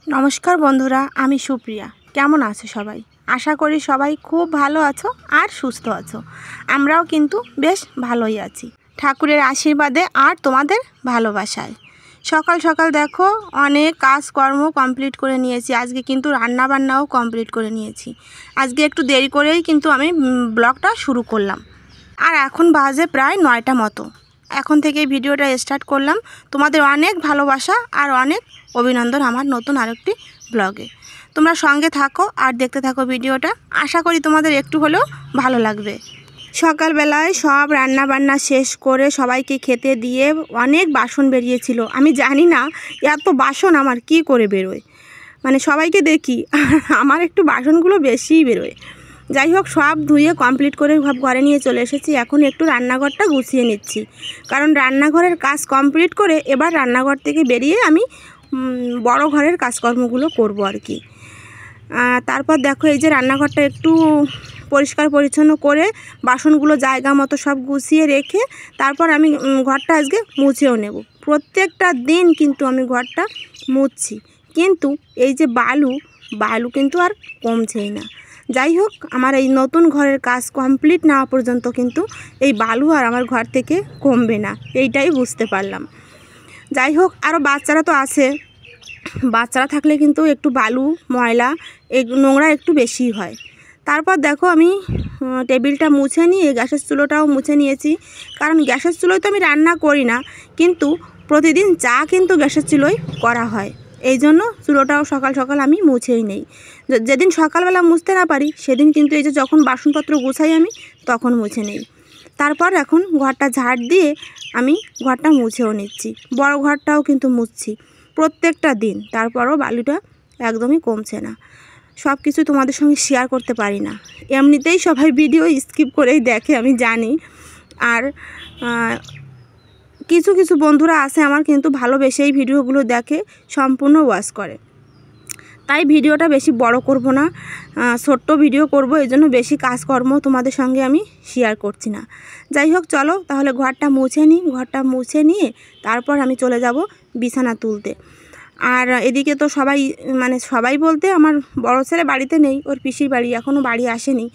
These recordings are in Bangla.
নমস্কার বন্ধুরা, আমি সুপ্রিয়া। কেমন আছো সবাই? আশা করি সবাই খুব ভালো আছো আর সুস্থ আছো। আমরাও কিন্তু বেশ ভালোই আছি, ঠাকুরের আশীর্বাদে আর তোমাদের ভালোবাসায়। সকাল সকাল দেখো অনেক কাজকর্ম কমপ্লিট করে নিয়েছি। আজকে কিন্তু রান্নাবান্নাও কমপ্লিট করে নিয়েছি। আজকে একটু দেরি করেই কিন্তু আমি ব্লগটা শুরু করলাম। আর এখন বাজে প্রায় 9টা মতো। এখন থেকে ভিডিওটা স্টার্ট করলাম। তোমাদের অনেক ভালোবাসা আর অনেক অভিনন্দন আমার নতুন আরেকটি ব্লগে। তোমরা সঙ্গে থাকো আর দেখতে থাকো ভিডিওটা। আশা করি তোমাদের একটু হলেও ভালো লাগবে। সকালবেলায় সব রান্না বান্না শেষ করে সবাইকে খেতে দিয়ে অনেক বাসন বেরিয়েছিল। আমি জানি না এত বাসন আমার কি করে বেরোয়, মানে সবাইকে দেখি আমার একটু বাসনগুলো বেশিই বেরোয়। যাই হোক, সব ধুয়ে কমপ্লিট করে সব ঘরে নিয়ে চলে এসেছি। এখন একটু রান্নাঘরটা গুছিয়ে নিচ্ছি, কারণ রান্নাঘরের কাজ কমপ্লিট করে এবার রান্নাঘর থেকে বেরিয়ে আমি বড় ঘরের কাজকর্মগুলো করব আর কি। তারপর দেখো এই যে রান্নাঘরটা একটু পরিষ্কার পরিচ্ছন্ন করে বাসনগুলো জায়গা মতো সব গুছিয়ে রেখে তারপর আমি ঘরটা আজকে মুছেও নেব। প্রত্যেকটা দিন কিন্তু আমি ঘরটা মুছছি, কিন্তু এই যে বালু কিন্তু আর কমছেই না। যাই হোক, আমার এই নতুন ঘরের কাজ কমপ্লিট না হওয়া পর্যন্ত কিন্তু এই বালু আর আমার ঘর থেকে কমবে না, এইটাই বুঝতে পারলাম। যাই হোক, আরও বাচ্চারা তো আছে, বাচ্চারা থাকলে কিন্তু একটু বালু ময়লা নোংরা একটু বেশি হয়। তারপর দেখো আমি টেবিলটা মুছে নিয়ে গ্যাসের চুলোটাও মুছে নিয়েছি, কারণ গ্যাসের চুলোয় তো আমি রান্না করি না, কিন্তু প্রতিদিন চা কিন্তু গ্যাসের চুলোয় করা হয়। এই জন্য চুলোটাও সকাল সকাল আমি মুছেই নেই। যেদিন সকালবেলা মুছতে না পারি সেদিন কিন্তু এই যে যখন বাসনপত্র গুছাই আমি তখন মুছে নেই। তারপর এখন ঘরটা ঝাড় দিয়ে আমি ঘরটা মুছেও নিচ্ছি। বড় ঘরটাও কিন্তু মুছছি প্রত্যেকটা দিন, তারপরও বালুটা একদমই কমছে না। সব কিছু তোমাদের সঙ্গে শেয়ার করতে পারি না, এমনিতেই সবাই ভিডিও স্কিপ করেই দেখে আমি জানি। আর কিছু কিছু বন্ধুরা আছে আমার কিন্তু ভালোবেসেই ভিডিওগুলো দেখে, সম্পূর্ণ ওয়াচ করে। তাই ভিডিওটা বেশি বড় করব না, ছোট্ট ভিডিও করব, এই জন্য বেশি কাজকর্ম তোমাদের সঙ্গে আমি শেয়ার করছি না। যাই হোক, চলো তাহলে ঘরটা মুছে নিই। ঘরটা মুছে নিয়ে তারপর আমি চলে যাব বিছানা তুলতে। আর এদিকে তো সবাই বলতে আমার বড় ছেলে বাড়িতে নেই, ওর পিসির বাড়ি, এখনও বাড়ি আসেনি।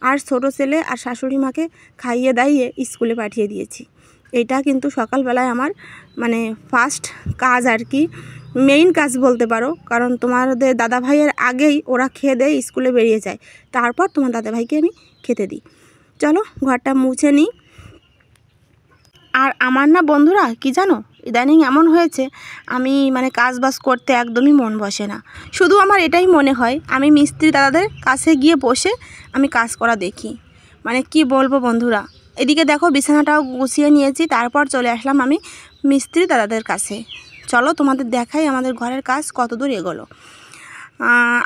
আর ছোট ছেলে আর শাশুড়ি মাকে খাইয়ে দাইয়ে স্কুলে পাঠিয়ে দিয়েছি। এটা কিন্তু সকালবেলায় আমার ফার্স্ট কাজ আর কি, মেইন কাজ বলতে পারো। কারণ তোমাদের দাদাভাইয়ের আগেই ওরা খেয়ে দেয় স্কুলে বেরিয়ে যায়, তারপর তোমার দাদাভাইকে আমি খেতে দিই। চলো ঘরটা মুছে নিই। আর আমার না বন্ধুরা, কি জানো, ইদানিং এমন হয়েছে আমি কাজ বাজ করতে একদমই মন বসে না। শুধু আমার এটাই মনে হয় আমি মিস্ত্রি দাদাদের কাছে গিয়ে বসে আমি কাজ করা দেখি। কি বলবো বন্ধুরা, এদিকে দেখো বিছানাটাও গুছিয়ে নিয়েছি, তারপর চলে আসলাম আমি মিস্ত্রি দাদাদের কাছে। চলো তোমাদের দেখাই আমাদের ঘরের কাজ কতদূর এগোলো।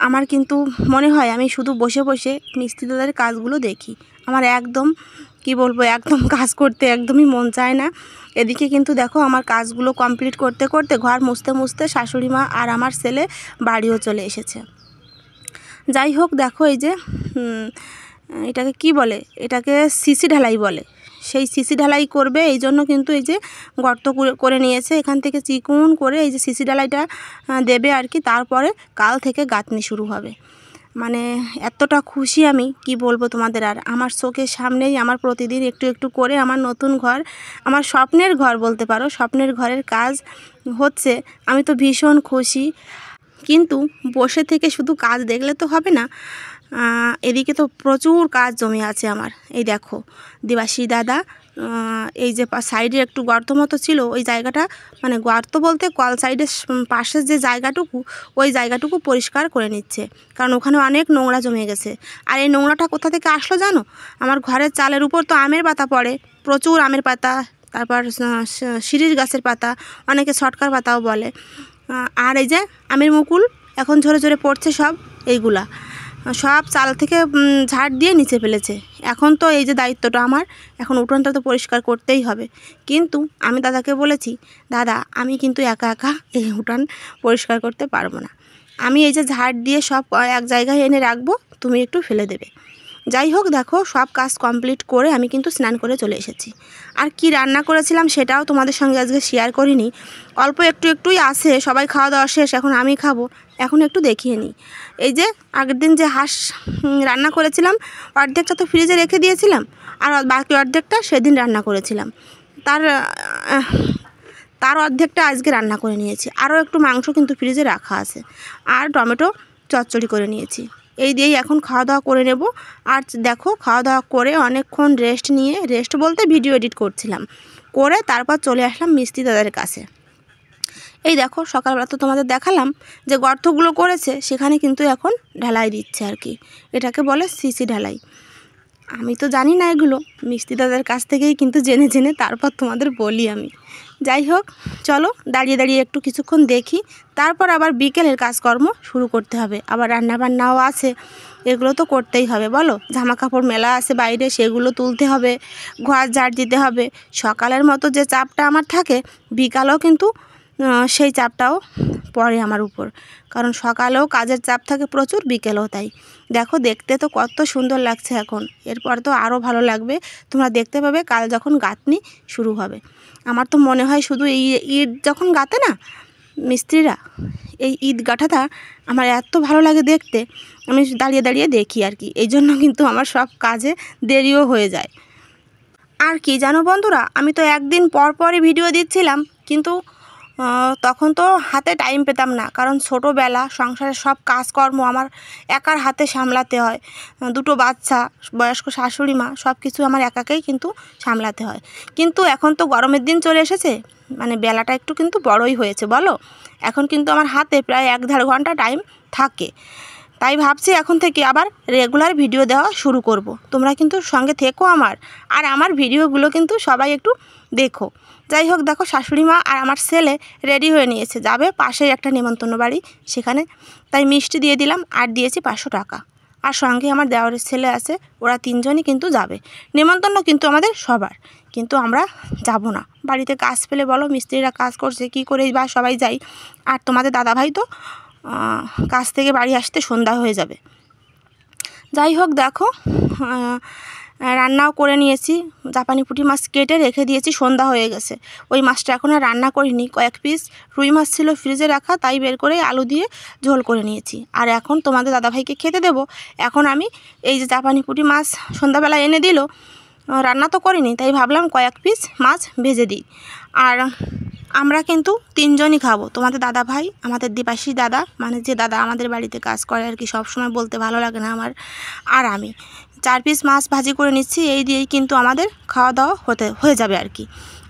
আমার কিন্তু মনে হয় আমি শুধু বসে বসে মিস্ত্রি দাদাদের কাজগুলো দেখি, আমার একদম একদম কাজ করতে একদমই মন চায় না। এদিকে কিন্তু দেখো আমার কাজগুলো কমপ্লিট করতে করতে ঘর মুছতে মুছতে শাশুড়ি মা আর আমার ছেলে বাড়িও চলে এসেছে। যাই হোক, দেখো এই যে এটাকে কি বলে, এটাকে সিসি ঢালাই বলে। সেই সিসি ঢালাই করবে, এই জন্য কিন্তু এই যে গর্ত করে নিয়েছে, এখান থেকে চিকুন করে এই যে সিসি ঢালাইটা দেবে আর কি। তারপরে কাল থেকে গাঁথনি শুরু হবে। এতটা খুশি আমি কি বলবো তোমাদের। আর আমার চোখের সামনেই আমার প্রতিদিন একটু একটু করে আমার নতুন ঘর, আমার স্বপ্নের ঘর বলতে পারো, স্বপ্নের ঘরের কাজ হচ্ছে। আমি তো ভীষণ খুশি, কিন্তু বসে থেকে শুধু কাজ দেখলে তো হবে না। এদিকে তো প্রচুর কাজ জমে আছে আমার। এই দেখো দেবাশী দাদা এই যে সাইডে একটু গর্ত মতো ছিল, ওই জায়গাটা গর্ত বলতে কল সাইডের পাশের যে জায়গাটুকু, ওই জায়গাটুকু পরিষ্কার করে নিচ্ছে, কারণ ওখানে অনেক নোংরা জমে গেছে। আর এই নোংরাটা কোথা থেকে আসলো জানো? আমার ঘরের চালের উপর তো আমের পাতা পড়ে, প্রচুর আমের পাতা, তারপর শিরীষ গাছের পাতা, অনেকে ছটকার পাতাও বলে। আর এই যে আমের মুকুল এখন ঝরে ঝরে পড়ছে, সব এইগুলা সব চাল থেকে ঝাড় দিয়ে নিচে ফেলেছে। এখন তো এই যে দায়িত্বটা আমার, এখন উঠোনটা তো পরিষ্কার করতেই হবে। কিন্তু আমি দাদাকে বলেছি, দাদা আমি কিন্তু একা একা এই উঠোন পরিষ্কার করতে পারবো না, আমি এই যে ঝাড় দিয়ে সব এক জায়গায় এনে রাখবো, তুমি একটু ফেলে দেবে। যাই হোক দেখো সব কাজ কমপ্লিট করে আমি কিন্তু স্নান করে চলে এসেছি। আর কি রান্না করেছিলাম সেটাও তোমাদের সঙ্গে আজকে শেয়ার করিনি, অল্প একটুই আছে। সবাই খাওয়া দাওয়া শেষ, এখন আমি খাবো, এখন একটু দেখিয়ে নিই। এই যে আগের দিন যে হাঁস রান্না করেছিলাম, অর্ধেকটা তো ফ্রিজে রেখে দিয়েছিলাম, আর বাকি অর্ধেকটা সেদিন রান্না করেছিলাম, তার অর্ধেকটা আজকে রান্না করে নিয়েছি। আরও একটু মাংস কিন্তু ফ্রিজে রাখা আছে, আর টমেটো চচ্চড়ি করে নিয়েছি। এই দিয়েই এখন খাওয়া দাওয়া করে নেব। আর দেখো খাওয়া দাওয়া করে অনেকক্ষণ রেস্ট বলতে ভিডিও এডিট করছিলাম, করে তারপর চলে আসলাম মিস্ত্রি দাদার কাছে। এই দেখো সকালবেলা তো তোমাদের দেখালাম যে গর্তগুলো করেছে, সেখানে কিন্তু এখন ঢালাই দিচ্ছে আর কি, এটাকে বলে সিসি ঢালাই। আমি তো জানি না এগুলো, মিস্ত্রি দাদার কাছ থেকেই কিন্তু জেনে তারপর তোমাদের বলি আমি। যাই হোক চলো দাঁড়িয়ে একটু কিছুক্ষণ দেখি, তারপর আবার বিকেলের কাজকর্ম শুরু করতে হবে। আবার রান্নাবান্নাও আছে, এগুলো তো করতেই হবে বলো। জামা কাপড় মেলা আছে বাইরে, সেগুলো তুলতে হবে, ঘর ঝাড় দিতে হবে। সকালের মতো যে চাপটা আমার থাকে, বিকালেও কিন্তু সেই চাপটাও পড়ে আমার উপর, কারণ সকালেও কাজের চাপ থাকে প্রচুর, বিকেলেও তাই। দেখো দেখতে তো কত সুন্দর লাগছে এখন, এরপর তো আরও ভালো লাগবে, তোমরা দেখতে পাবে কাল যখন গাঁথনি শুরু হবে। আমার তো মনে হয় শুধু এই ইট যখন গাঁথে না মিস্ত্রিরা, এই ইট গাঁথাটা আমার এত ভালো লাগে দেখতে, আমি দাঁড়িয়ে দেখি আর কি। এই জন্য কিন্তু আমার সব কাজে দেরিও হয়ে যায়। আর কি জানো বন্ধুরা, আমি তো একদিন পরই ভিডিও দিচ্ছিলাম, কিন্তু তখন তো হাতে টাইম পেতাম না, কারণ ছোটোবেলা সংসারের সব কাজকর্ম আমার একার হাতে সামলাতে হয়। দুটো বাচ্চা, বয়স্ক শাশুড়ি মা, সব কিছু আমার একাকেই কিন্তু সামলাতে হয়। কিন্তু এখন তো গরমের দিন চলে এসেছে, মানে বেলাটা একটু কিন্তু বড়ই হয়েছে বলো। এখন কিন্তু আমার হাতে প্রায় 1-1.5 ঘন্টা টাইম থাকে, তাই ভাবছি এখন থেকে আবার রেগুলার ভিডিও দেওয়া শুরু করব। তোমরা কিন্তু সঙ্গে থেকো আমার, আর আমার ভিডিওগুলো কিন্তু সবাই একটু দেখো। যাই হোক দেখো শাশুড়ি মা আর আমার ছেলে রেডি হয়ে নিয়েছে, যাবে পাশেই একটা নেমন্তন্ন বাড়ি, সেখানে। তাই মিষ্টি দিয়ে দিলাম, আর দিয়েছি 500 টাকা। আর সঙ্গে আমার দেওরের ছেলে আছে, ওরা 3 জনই কিন্তু যাবে। নেমন্তন্ন কিন্তু আমাদের সবার, কিন্তু আমরা যাব না। বাড়িতে কাজ পেলে বলো, মিস্ত্রিরা কাজ করছে, কি করে বা সবাই যাই। আর তোমাদের দাদাভাই তো কাজ থেকে বাড়ি আসতে সন্ধ্যা হয়ে যাবে। যাই হোক দেখো রান্নাও করে নিয়েছি, জাপানি পুঁটি মাছ কেটে রেখে দিয়েছি, সন্ধ্যা হয়ে গেছে। ওই মাছটা এখন আর রান্না করিনি, কয়েক পিস রুই মাছ ছিল ফ্রিজে রাখা, তাই বের করে আলু দিয়ে ঝোল করে নিয়েছি। আর এখন তোমাদের দাদাভাইকে খেতে দেব। এখন আমি এই যে জাপানি পুঁটি মাছ সন্ধ্যাবেলা এনে দিল, রান্না তো করিনি, তাই ভাবলাম কয়েক পিস মাছ ভেজে দিই। আর আমরা কিন্তু 3 জনই খাবো, তোমাদের দাদাভাই, আমাদের দেবাশিস দাদা, মানে যে দাদা আমাদের বাড়িতে কাজ করে আর কি, সবসময় বলতে ভালো লাগে না আমার, আর আমি 4 পিস মাছ ভাজি করে নিচ্ছি। এই দিয়েই কিন্তু আমাদের খাওয়া দাওয়া হয়ে যাবে আর কি।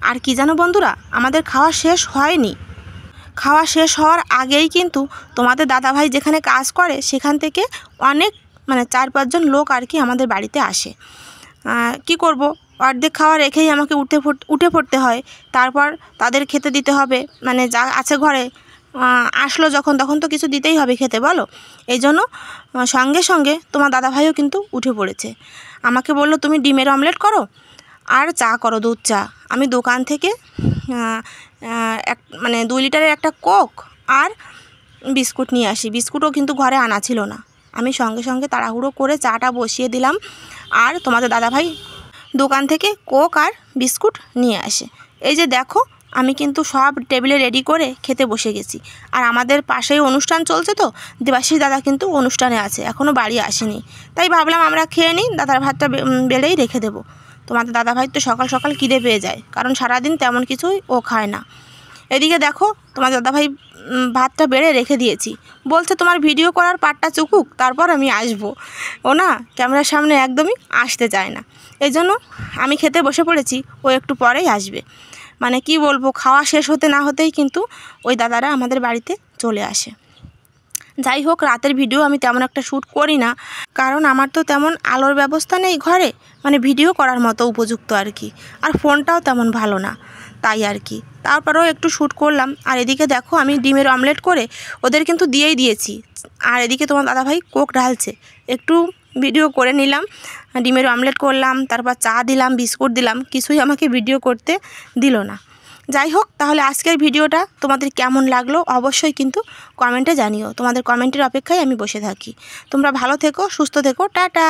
আর কি জানো বন্ধুরা, আমাদের খাওয়া শেষ হয়নি, খাওয়া শেষ হওয়ার আগেই কিন্তু তোমাদের দাদাভাই যেখানে কাজ করে সেখান থেকে অনেক, মানে 4-5 জন লোক আর কি আমাদের বাড়িতে আসে। কি করব, অর্ধেক খাওয়া রেখেই আমাকে উঠে পড়তে হয়, তারপর তাদের খেতে দিতে হবে, মানে যা আছে ঘরে আসলো যখন, তখন তো কিছু দিতেই হবে খেতে বলো। এই জন্য সঙ্গে তোমার দাদাভাইও কিন্তু উঠে পড়েছে, আমাকে বললো তুমি ডিমের অমলেট করো আর চা করো, দুধ চা। আমি দোকান থেকে মানে 2 লিটারের একটা কোক আর বিস্কুট নিয়ে আসি, বিস্কুটও কিন্তু ঘরে আনা ছিল না। আমি সঙ্গে তাড়াহুড়ো করে চাটা বসিয়ে দিলাম, আর তোমাদের দাদাভাই দোকান থেকে কোক আর বিস্কুট নিয়ে আসে। এই যে দেখো আমি কিন্তু সব টেবিলে রেডি করে খেতে বসে গেছি। আর আমাদের পাশেই অনুষ্ঠান চলছে, তো দেবাশিস দাদা কিন্তু অনুষ্ঠানে আছে, এখনও বাড়ি আসেনি, তাই ভাবলাম আমরা খেয়ে নিই, দাদার ভাতটা বেড়েই রেখে দেবো। তোমাদের দাদাভাই তো সকাল খিদে পেয়ে যায়, কারণ সারাদিন তেমন কিছুই ও খায় না। এদিকে দেখো তোমার দাদাভাই ভাতটা বেড়ে রেখে দিয়েছি, বলছে তোমার ভিডিও করার পাটটা চুকুক, তারপর আমি আসবো। ও না ক্যামেরার সামনে একদমই আসতে চায় না, এই জন্য আমি খেতে বসে পড়েছি, ও একটু পরেই আসবে। মানে কি বলবো, খাওয়া শেষ হতে না হতেই কিন্তু ওই দাদারা আমাদের বাড়িতে চলে আসে। যাই হোক রাতের ভিডিও আমি তেমন একটা শ্যুট করি না, কারণ আমার তো তেমন আলোর ব্যবস্থা নেই ঘরে, মানে ভিডিও করার মতো উপযুক্ত আর কি, আর ফোনটাও তেমন ভালো না, তাই আর কি। তারপরেও একটু শ্যুট করলাম। আর এদিকে দেখো আমি ডিমের অমলেট করে ওদের কিন্তু দিয়েই দিয়েছি, আর এদিকে তোমার দাদাভাই কোক ঢালছে, একটু ভিডিও করে নিলাম। ডিমের অমলেট করলাম, তারপর চা দিলাম, বিস্কুট দিলাম, কিছুই আমাকে ভিডিও করতে দিল না। যাই হোক তাহলে আজকের ভিডিওটা তোমাদের কেমন লাগলো অবশ্যই কিন্তু কমেন্টে জানিও, তোমাদের কমেন্টের অপেক্ষায় আমি বসে থাকি। তোমরা ভালো থেকো, সুস্থ থেকো, টাটা।